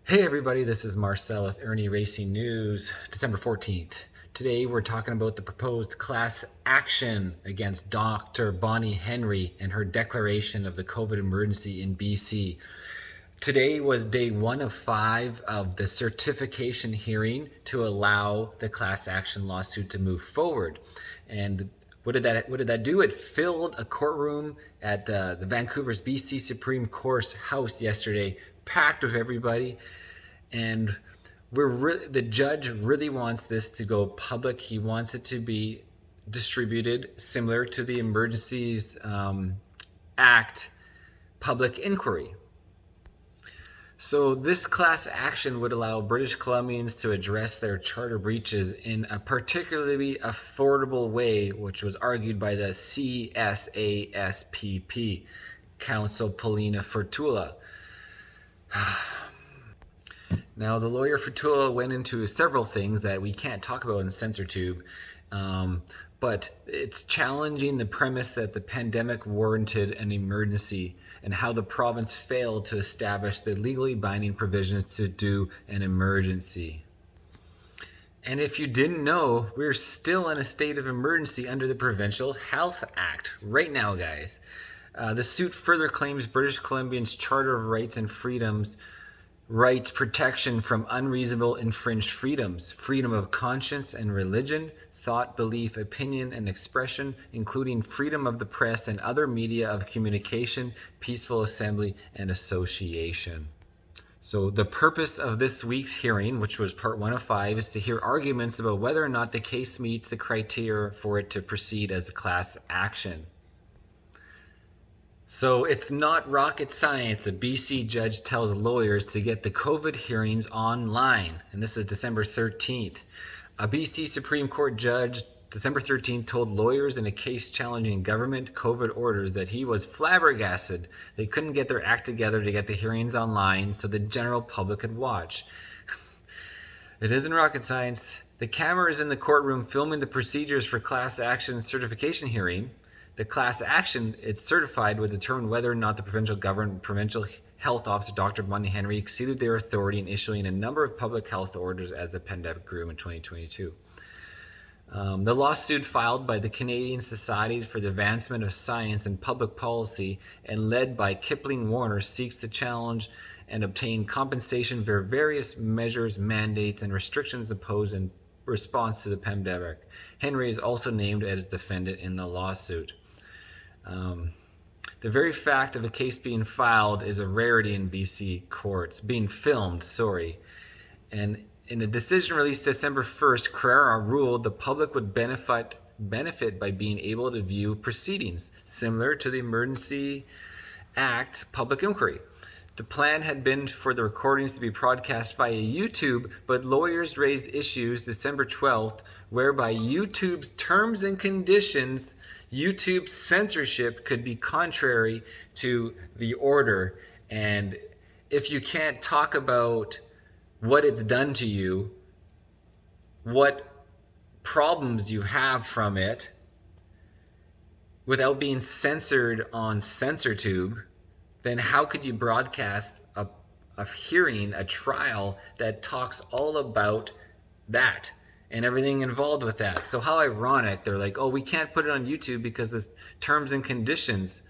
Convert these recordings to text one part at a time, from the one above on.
Hey everybody, this is Marcel with Ernie Racing News, December 14th. Today we're talking about the proposed class action against Dr. Bonnie Henry and her declaration of the COVID emergency in BC. Today was day 1 of 5 of the certification hearing to allow the class action lawsuit to move forward. And what did that do? It filled a courtroom at the Vancouver's BC Supreme Court house yesterday, packed with everybody. And the judge really wants this to go public. He wants it to be distributed similar to the Emergencies Act public inquiry. So this class action would allow British Columbians to address their charter breaches in a particularly affordable way, which was argued by the CSASPP, Counsel Paulina Fertula. Now, the lawyer Fertula went into several things that we can't talk about in CensorTube, but it's challenging the premise that the pandemic warranted an emergency and how the province failed to establish the legally binding provisions to do an emergency. And if you didn't know, we're still in a state of emergency under the Provincial Health Act right now, guys. The suit further claims British Columbia's Charter of Rights and Freedoms rights protection from unreasonable infringed freedoms, freedom of conscience and religion, thought, belief, opinion, and expression, including freedom of the press and other media of communication, peaceful assembly, and association. So the purpose of this week's hearing, which was part 1 of 5, is to hear arguments about whether or not the case meets the criteria for it to proceed as a class action. So it's not rocket science. A BC judge tells lawyers to get the COVID hearings online. And this is December 13th. A BC Supreme Court judge, December 13th, told lawyers in a case challenging government COVID orders that he was flabbergasted they couldn't get their act together to get the hearings online so the general public could watch. It isn't rocket science. The camera is in the courtroom filming the procedures for class action certification hearing. The class action, it's certified, would determine whether or not the provincial government, provincial health officer, Dr. Bonnie Henry, exceeded their authority in issuing a number of public health orders as the pandemic grew in 2022. The lawsuit filed by the Canadian Society for the Advancement of Science and Public Policy and led by Kipling Warner seeks to challenge and obtain compensation for various measures, mandates, and restrictions imposed in response to the pandemic. Henry is also named as defendant in the lawsuit. The very fact of a case being filed is a rarity in BC courts, being filmed, And in a decision released December 1st, Carrera ruled the public would benefit by being able to view proceedings, similar to the Emergency Act public inquiry. The plan had been for the recordings to be broadcast via YouTube, but lawyers raised issues December 12th, whereby YouTube's terms and conditions, YouTube's censorship could be contrary to the order. And if you can't talk about what it's done to you, what problems you have from it, without being censored on CensorTube, then how could you broadcast a hearing, a trial that talks all about that and everything involved with that? So how ironic. They're like, oh, we can't put it on YouTube because the terms and conditions.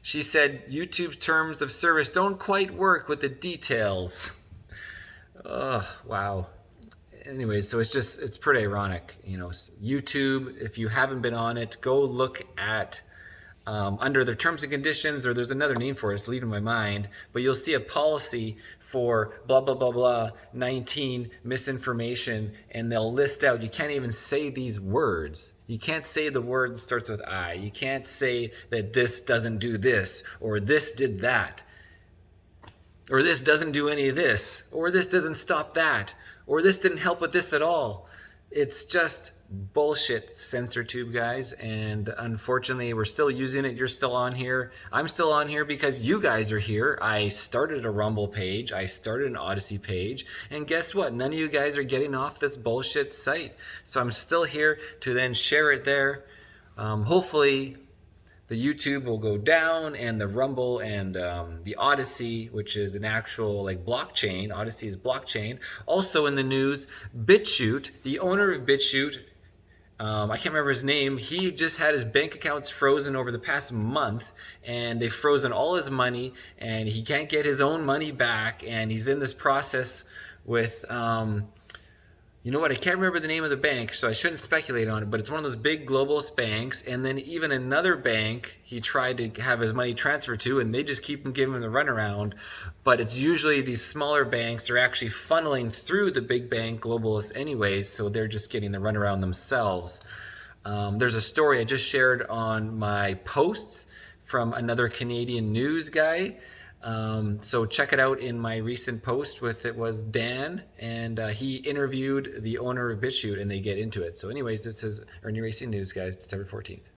She said YouTube's terms of service don't quite work with the details. Oh, wow. Anyway, so it's pretty ironic. YouTube, if you haven't been on it, go look at under their terms and conditions, or there's another name for it, it's leaving my mind, but you'll see a policy for blah, blah, blah, blah, 19, misinformation, and they'll list out, you can't even say these words. You can't say the word that starts with I. You can't say that this doesn't do this, or this did that, or this doesn't do any of this, or this doesn't stop that, or this didn't help with this at all. It's just bullshit, CensorTube guys, and unfortunately we're still using it. You're still on here. I'm still on here because you guys are here. I started a Rumble page, I started an Odyssey page, and guess what? None of you guys are getting off this bullshit site. So I'm still here to then share it there. Hopefully the YouTube will go down, and the Rumble and the Odyssey, which is an actual like blockchain. Odyssey is blockchain. Also in the news, BitChute, the owner of BitChute, I can't remember his name. He just had his bank accounts frozen over the past month, and they've frozen all his money, and he can't get his own money back. And he's in this process with, you know what? I can't remember the name of the bank, so I shouldn't speculate on it. But it's one of those big globalist banks, and then even another bank he tried to have his money transferred to, and they just keep giving him the runaround. But it's usually these smaller banks are actually funneling through the big bank globalists anyways, so they're just getting the runaround themselves. There's a story I just shared on my posts from another Canadian news guy. So check it out in my recent post it was Dan, and he interviewed the owner of BitChute, and they get into it. So anyways, this is Ernie Racing News, guys, December 14th.